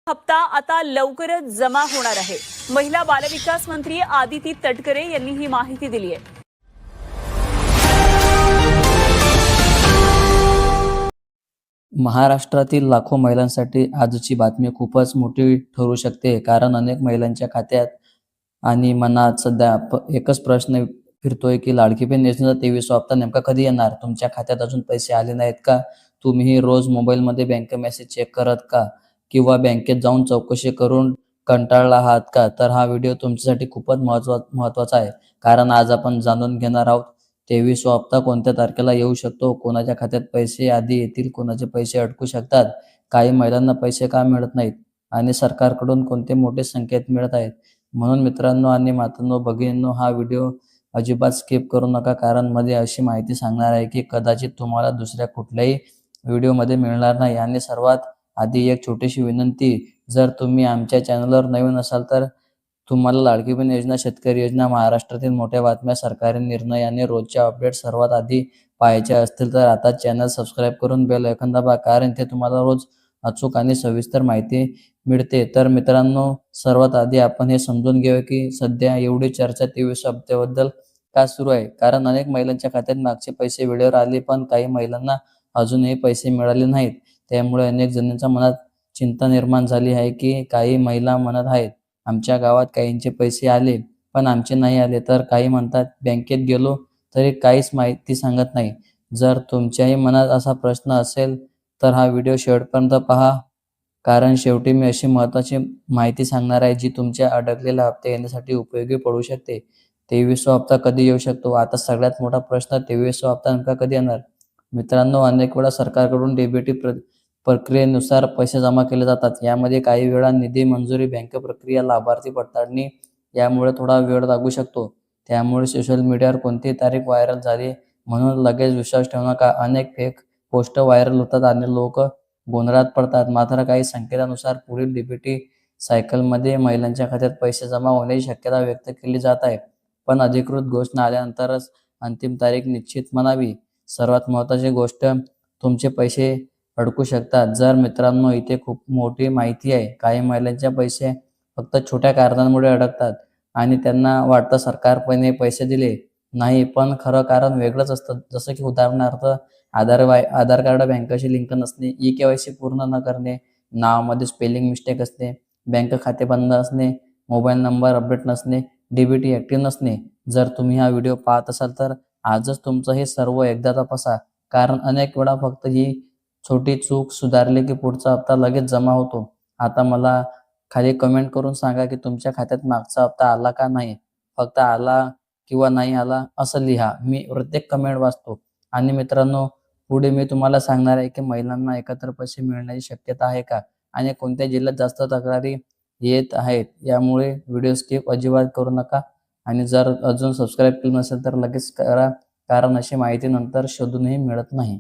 हप्ता आता लवकरच जमा होणार आहे। महिला बालविकास मंत्री आदिती तटकरे यांनी ही माहिती दिली आहे। महाराष्ट्रातील लाखो महिलांसाठी आजची बातमी खूपच मोठी ठरू शकते, कारण अनेक महिलांच्या खात्यात आणि मनात सध्या एकच प्रश्न फिरतोय की लाडकी बहीण योजनेचा 23वा हप्ता नेमका कधी येणार? तुमच्या खात्यात अजून पैसे आले नाहीत का? तुम्ही रोज मोबाईलमध्ये बँक मेसेज चेक करत का? किंवा बँकेत जाऊन चौकशी करून कंटाळला आहात का? तर हा व्हिडिओ तुमच्यासाठी खूपच महत्त्वाचा आहे, कारण आज आपण जाणून घेणार आहोत 23वा हप्ता कोणत्या तारखेला येऊ शकतो, कोणाच्या खात्यात पैसे आधी येतील, कोणाचे पैसे अडकू शकतात, काही महिलांना पैसे का मिळत नाहीत आणि सरकारकडून कोणते मोठे संकेत मिळत आहेत। म्हणून मित्रांनो आणि मातांनो, भगिनींनो, हा व्हिडिओ अजिबात स्किप करू नका, कारण मध्ये अशी माहिती सांगणार आहे की कदाचित तुम्हाला दुसऱ्या कुठल्याही व्हिडिओमध्ये मिळणार नाही। आणि सर्वात आधी एक छोटीशी विनंती, जर तुम्ही आमच्या चॅनलवर नवीन असाल तर तुम्हाला लाडकी बहीण योजना, शेतकरी योजना, महाराष्ट्रातील मोठ्या बातम्या, सरकारी निर्णय आणि रोजच्या अपडेट सर्वात आधी पाहायचे असतील तर आता चॅनल सबस्क्राईब करून बेल आयकॉन दाबा, कारण ते तुम्हाला रोज अचूक आणि सविस्तर माहिती मिळते। तर मित्रांनो, सर्वात आधी आपण हे समजून घेऊया की सध्या एवढी चर्चा 23 हप्त्याबद्दल का सुरू आहे। कारण अनेक महिलांच्या खात्यात मागचे पैसे वेळेवर आले, पण काही महिलांना अजूनही पैसे मिळाले नाहीत। त्यामुळे अनेक जणांच्या मनात चिंता निर्माण झाली आहे की काही महिला म्हणत आहेत, आमच्या गावात काहींचे पैसे आले पण आमचे नाही आले, तर काही म्हणतात बँकेत गेलो तरी काहीच माहिती सांगत नाही। जर तुमच्याही मनात असा प्रश्न असेल तर हा व्हिडिओ शेवटपर्यंत पहा, कारण शेवटी मी अशी महत्त्वाची माहिती सांगणार आहे जी तुमच्या अडकलेल्या हप्ते येण्यासाठी उपयोगी पडू शकते। 23वा हप्ता कधी येऊ शकतो? आता सगळ्यात मोठा प्रश्न, 23वा हप्ता नेमका कधी येणार? मित्रांनो, अनेक वेळा सरकारकडून डीबीटी प्रक्रियेनुसार पैसे जमा केले जातात। यामध्ये काही वेळा निधी मंजुरी, बँक प्रक्रिया, लाभार्थी पडताळणी यामुळे थोडा वेळ लागू शकतो। त्यामुळे सोशल मीडियावर कोणतीही तारीख व्हायरल झाली म्हणून लगेच विश्वास ठेवू नका। अनेक फेक पोस्ट व्हायरल होतात आणि लोक गोंधळात पडतात। मात्र काही संकेतानुसार पुढील डीबीटी सायकलमध्ये महिलांच्या खात्यात पैसे जमा होण्याची शक्यता व्यक्त केली जात आहे, पण अधिकृत घोषणा आल्यानंतरच अंतिम तारीख निश्चित म्हणावी। सर्वात महत्त्वाची गोष्ट, तुमचे पैसे अडकू शकतात। जर मित्रांनो, इथे खूप मोठी माहिती आहे, काही महिलांचे पैसे फक्त छोट्या कारणांमुळे अडकतात आणि त्यांना वाटतं सरकारने पैसे दिले नाही, पण खरं कारण वेगळंच असतं। जसं की उदाहरणार्थ आधार कार्ड बँकेशी लिंक नसणे, ई-केवायसी पूर्ण न करणे, नावामध्ये स्पेलिंग मिस्टेक असणे, बँक खाते बंद असणे, मोबाईल नंबर अपडेट नसणे, डीबीटी ॲक्टिव्ह नसणे। जर तुम्ही हा व्हिडिओ पाहत असाल तर आजच तुमचं हे सर्व एकदा तपासा, कारण अनेक वेळा फक्त ही छोटी चूक सुधारली की पुढचा हप्ता लगेच जमा होतो। आता मला खाली कमेंट करून सांगा की तुमच्या खात्यात मागचा हप्ता आला का नाही? फक्त आला किंवा नाही आला असं लिहा, मी प्रत्येक कमेंट वाचतो। आणि मित्रांनो, पुढे मी तुम्हाला सांगणार आहे की महिलांना एकत्र पैसे मिळण्याची शक्यता आहे का आणि कोणत्या जिल्ह्यात जास्त तक्रारी येत आहेत। यामुळे व्हिडिओ स्किप अजिबात करू नका आणि जर अजून सबस्क्राईब केलं नसेल तर लगेच करा, कारण अशी माहिती नंतर शोधूनही मिळत नाही।